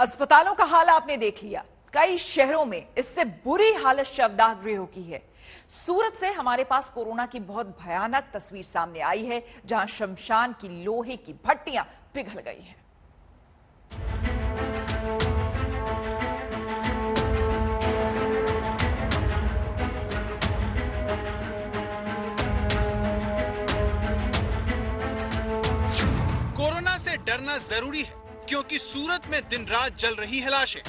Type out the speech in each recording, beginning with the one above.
अस्पतालों का हाल आपने देख लिया। कई शहरों में इससे बुरी हालत शवदाह गृहों की है। सूरत से हमारे पास कोरोना की बहुत भयानक तस्वीर सामने आई है, जहां शमशान की लोहे की भट्टियां पिघल गई हैं। कोरोना से डरना जरूरी है, क्योंकि सूरत में दिन रात जल रही है लाशें।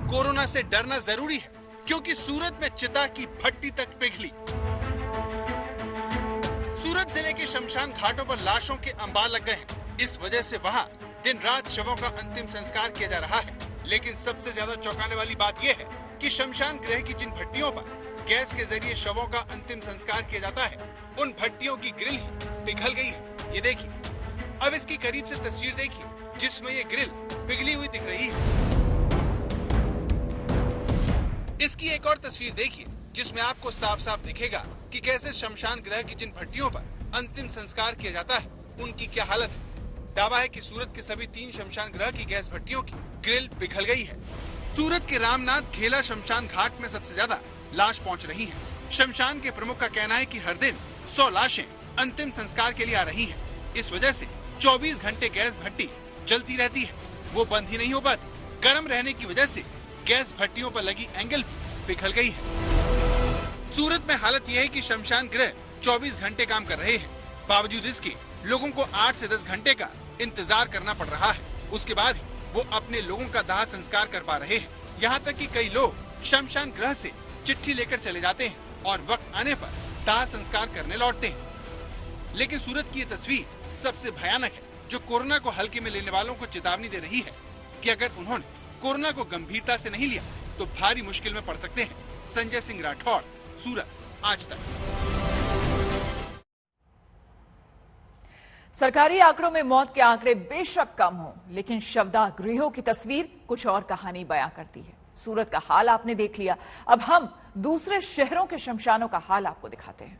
कोरोना से डरना जरूरी है, क्योंकि सूरत में चिता की भट्टी तक पिघली। सूरत जिले के शमशान घाटों पर लाशों के अंबार लग गए हैं। इस वजह से वहां दिन रात शवों का अंतिम संस्कार किया जा रहा है। लेकिन सबसे ज्यादा चौंकाने वाली बात यह है कि शमशान गृह की जिन भट्टियों पर गैस के जरिए शवों का अंतिम संस्कार किया जाता है, उन भट्टियों की ग्रिल ही पिघल गई है। ये देखिए, अब इसकी करीब से तस्वीर देखिए, जिसमें ये ग्रिल पिघली हुई दिख रही है। इसकी एक और तस्वीर देखिए, जिसमें आपको साफ साफ दिखेगा कि कैसे शमशान गृह की जिन भट्टियों पर अंतिम संस्कार किया जाता है, उनकी क्या हालत है। दावा है कि सूरत के सभी 3 शमशान गृह की गैस भट्टियों की ग्रिल पिघल गई है। सूरत के रामनाथ घेला शमशान घाट में सबसे ज्यादा लाश पहुंच रही है। शमशान के प्रमुख का कहना है कि हर दिन 100 लाशें अंतिम संस्कार के लिए आ रही हैं। इस वजह से 24 घंटे गैस भट्टी जलती रहती है, वो बंद ही नहीं हो पाती। गर्म रहने की वजह से गैस भट्टियों पर लगी एंगल भी पिघल गई है। सूरत में हालत यह है कि शमशान गृह 24 घंटे काम कर रहे हैं। बावजूद इसके लोगों को 8 से 10 घंटे का इंतजार करना पड़ रहा है। उसके बाद ही वो अपने लोगों का दाह संस्कार कर पा रहे हैं। यहाँ तक कि कई लोग शमशान गृह से चिट्ठी लेकर चले जाते हैं और वक्त आने पर दाह संस्कार करने लौटते हैं। लेकिन सूरत की ये तस्वीर सबसे भयानक है, जो कोरोना को हल्के में लेने वालों को चेतावनी दे रही है कि अगर उन्होंने कोरोना को गंभीरता से नहीं लिया तो भारी मुश्किल में पड़ सकते हैं। संजय सिंह राठौड़, सूरत, आज तक। सरकारी आंकड़ों में मौत के आंकड़े बेशक कम हों, लेकिन शवदाह गृहों की तस्वीर कुछ और कहानी बयां करती है। सूरत का हाल आपने देख लिया, अब हम दूसरे शहरों के शमशानों का हाल आपको दिखाते हैं।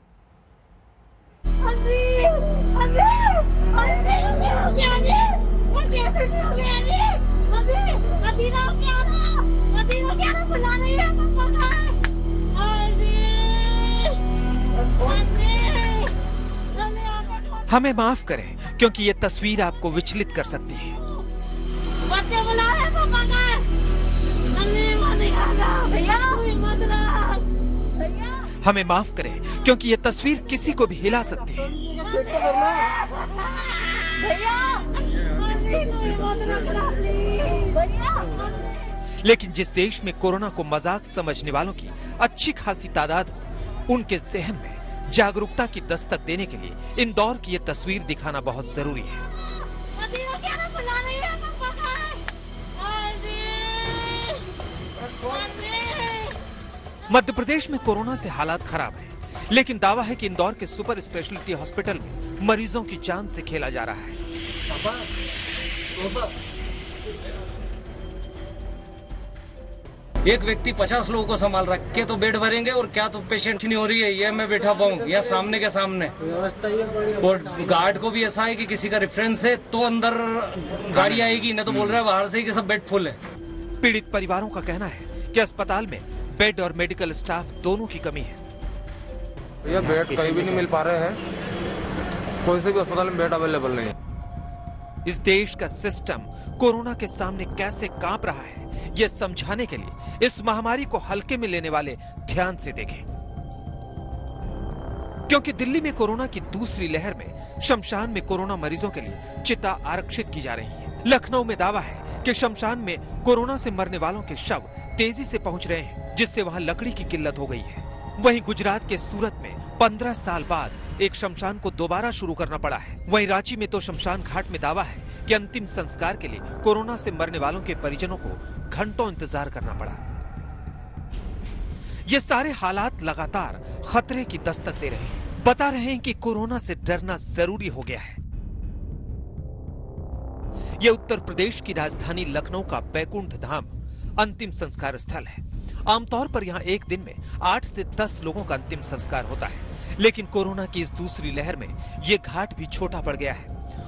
हमें माफ करें, क्योंकि ये तस्वीर आपको विचलित कर सकती है। बच्चे बुला रहे पापा का। हमें माफ करें, क्योंकि ये तस्वीर किसी को भी हिला सकती है। लेकिन जिस देश में कोरोना को मजाक समझने वालों की अच्छी खासी तादाद हो, उनके जहन में जागरूकता की दस्तक देने के लिए इंदौर की ये तस्वीर दिखाना बहुत जरूरी है। मध्य प्रदेश में कोरोना से हालात खराब हैं, लेकिन दावा है कि इंदौर के सुपर स्पेशलिटी हॉस्पिटल में मरीजों की जान से खेला जा रहा है। एक व्यक्ति 50 लोगों को संभाल रख के तो बेड भरेंगे, और क्या तो पेशेंट नहीं हो रही है, ये मैं बैठा पाऊँ या सामने के सामने। और गार्ड को भी ऐसा है कि किसी का रेफरेंस है तो अंदर गाड़ी आएगी, नहीं तो बोल रहा है बाहर से ही कि सब बेड फुल है। पीड़ित परिवारों का कहना है कि अस्पताल में बेड और मेडिकल स्टाफ दोनों की कमी है। ये बेड कहीं भी नहीं मिल पा रहे हैं, कोई से भी अस्पताल में बेड अवेलेबल नहीं है। इस देश का सिस्टम कोरोना के सामने कैसे कांप रहा है, ये समझाने के लिए इस महामारी को हल्के में लेने वाले ध्यान से देखें। क्योंकि दिल्ली में कोरोना की दूसरी लहर में शमशान में कोरोना मरीजों के लिए चिता आरक्षित की जा रही है। लखनऊ में दावा है कि शमशान में कोरोना से मरने वालों के शव तेजी से पहुंच रहे हैं, जिससे वहां लकड़ी की किल्लत हो गई है। वहीं गुजरात के सूरत में 15 साल बाद एक शमशान को दोबारा शुरू करना पड़ा है। वहीं रांची में तो शमशान घाट में दावा है कि अंतिम संस्कार के लिए कोरोना से मरने वालों के परिजनों को घंटों इंतजार करना पड़ा। ये सारे हालात लगातार खतरे की दस्तक दे रहे हैं, बता रहे हैं कि कोरोना से डरना जरूरी हो गया है। यह उत्तर प्रदेश की राजधानी लखनऊ का बैकुंठ धाम अंतिम संस्कार स्थल है। आमतौर पर यहाँ एक दिन में 8 से 10 लोगों का अंतिम संस्कार होता है, लेकिन कोरोना की इस दूसरी लहर में ये घाट भी छोटा पड़ गया है।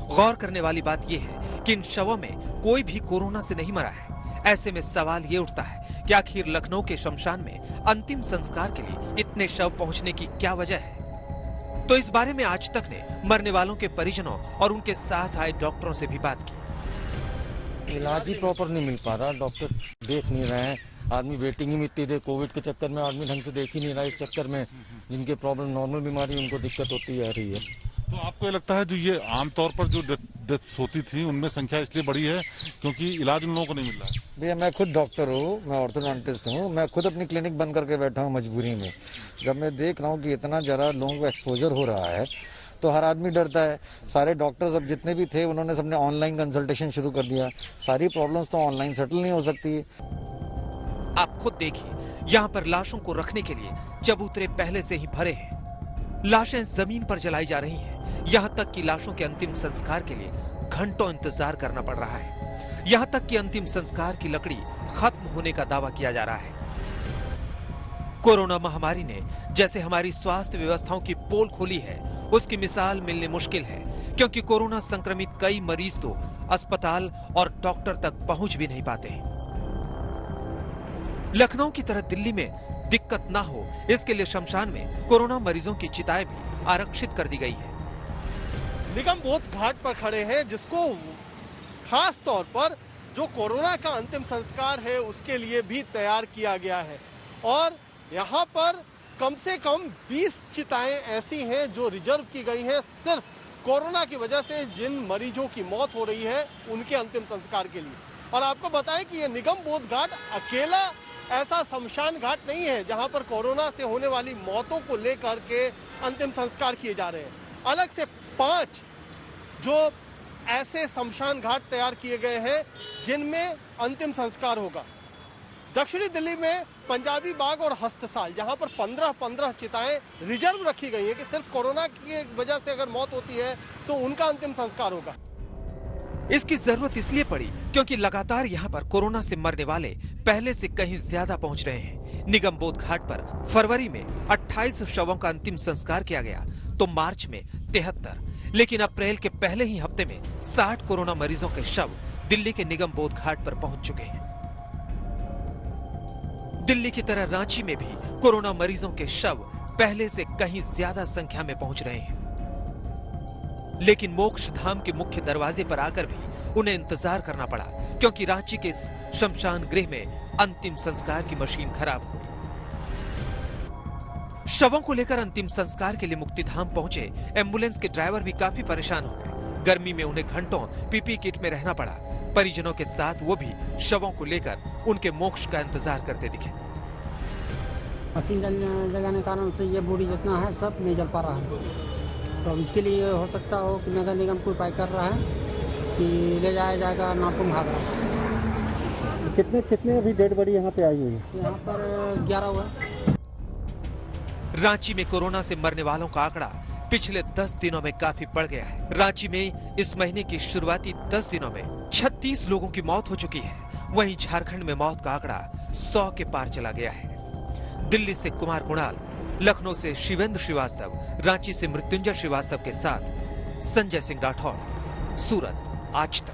गौर करने वाली बात यह है कि इन शवों में कोई भी कोरोना से नहीं मरा है। ऐसे में सवाल ये उठता है कि आखिर लखनऊ के शमशान में अंतिम संस्कार के लिए इतने शव पहुंचने की क्या वजह है? तो इस बारे में आज तक ने मरने वालों के परिजनों और उनके साथ आए डॉक्टरों से भी बात की। इलाज ही प्रॉपर नहीं मिल पा रहा, डॉक्टर देख नहीं रहे हैं, आदमी वेटिंग ही मिट्टी दे। कोविड के चक्कर में आदमी ढंग से देख ही नहीं रहा। इस चक्कर में जिनके प्रॉब्लम नॉर्मल बीमारी उनको दिक्कत होती आ रही है। तो आपको ये लगता है जो ये आमतौर पर जो डेथ्स होती थी उनमें संख्या इसलिए बढ़ी है क्योंकि इलाज उन लोगों को नहीं मिल रहा है? भैया मैं खुद डॉक्टर हूँ, मैं ऑर्थोडोंटिस्ट हूँ। मैं खुद अपनी क्लिनिक बंद करके बैठा हूँ मजबूरी में। जब मैं देख रहा हूँ कि इतना जरा लोगों को एक्सपोजर हो रहा है तो हर आदमी डरता है। सारे डॉक्टर्स अब जितने भी थे उन्होंने सबने ऑनलाइन कंसल्टेशन शुरू कर दिया। सारी प्रॉब्लम्स तो ऑनलाइन सेटल नहीं हो सकती। आप खुद देखिए, यहाँ पर लाशों को रखने के लिए चबूतरे पहले से ही भरे हैं। लाशें जमीन पर जलाई जा रही हैं। यहाँ तक कि लाशों के अंतिम संस्कार के लिए घंटों इंतजार करना पड़ रहा है। यहाँ तक कि अंतिम संस्कार की लकड़ी खत्म होने का दावा किया जा रहा है। कोरोना महामारी ने जैसे हमारी स्वास्थ्य व्यवस्थाओं की पोल खोली है, उसकी मिसाल मिलने मुश्किल है, क्योंकि कोरोना संक्रमित कई मरीज तो अस्पताल और डॉक्टर तक पहुंच भी नहीं पाते हैं। लखनऊ की तरह दिल्ली में दिक्कत ना हो, इसके लिए शमशान में कोरोना मरीजों की चिताएं भी आरक्षित कर दी गई है। निगम बोध घाट पर खड़े हैं, जिसको खास तौर पर जो कोरोना का अंतिम संस्कार है उसके लिए भी तैयार किया गया है। और यहाँ पर कम से कम 20 चिताएं ऐसी हैं जो रिजर्व की गई हैं सिर्फ कोरोना की वजह से जिन मरीजों की मौत हो रही है उनके अंतिम संस्कार के लिए। और आपको बताएं कि ये निगम बोध घाट अकेला ऐसा शमशान घाट नहीं है जहां पर कोरोना से होने वाली मौतों को लेकर के अंतिम संस्कार किए जा रहे हैं। अलग से 5 जो ऐसे शमशान घाट तैयार किए गए हैं जिनमें अंतिम संस्कार होगा। दक्षिणी दिल्ली में पंजाबी बाग और हस्तसाल, जहां पर 15-15 चिताएं रिजर्व रखी गई है कि सिर्फ कोरोना की वजह से अगर मौत होती है तो उनका अंतिम संस्कार होगा। इसकी जरूरत इसलिए पड़ी क्योंकि लगातार यहाँ पर कोरोना से मरने वाले पहले से कहीं ज्यादा पहुँच रहे हैं। निगम बोध घाट पर फरवरी में 28 शवों का अंतिम संस्कार किया गया तो मार्च में 73, लेकिन अप्रैल के पहले ही हफ्ते में 60 कोरोना मरीजों के शव दिल्ली के निगम बोध घाट पर पहुंच चुके हैं। दिल्ली की तरह रांची में भी कोरोना मरीजों के शव पहले से कहीं ज्यादा संख्या में पहुंच रहे हैं, लेकिन मोक्ष धाम के मुख्य दरवाजे पर आकर भी उन्हें इंतजार करना पड़ा क्योंकि रांची के शमशान गृह में अंतिम संस्कार की मशीन खराब हो गई। शवों को लेकर अंतिम संस्कार के लिए मुक्तिधाम पहुंचे एम्बुलेंस के ड्राइवर भी काफी परेशान हो गए। गर्मी में उन्हें घंटों पीपी किट में रहना पड़ा। परिजनों के साथ वो भी शवों को लेकर उनके मोक्ष का इंतजार करते दिखे। मशीन लगाने के कारण से ये बॉडी जितना है सब नहीं जल पा रहा है, तो इसके लिए हो सकता हो कि नगर निगम कोई उपाय कर रहा है कि ले जाया जाएगा नापुम हावड़ा। कितने अभी डेड बॉडी यहाँ पे आई हुई है? यहाँ पर 11 हुआ। रांची में कोरोना से मरने वालों का आंकड़ा पिछले 10 दिनों में काफी बढ़ गया है। रांची में इस महीने की शुरुआती 10 दिनों में 36 लोगों की मौत हो चुकी है। वहीं झारखंड में मौत का आंकड़ा 100 के पार चला गया है। दिल्ली से कुमार कुणाल, लखनऊ से शिवेंद्र श्रीवास्तव, रांची से मृत्युंजय श्रीवास्तव के साथ संजय सिंह राठौर, सूरत, आज तक।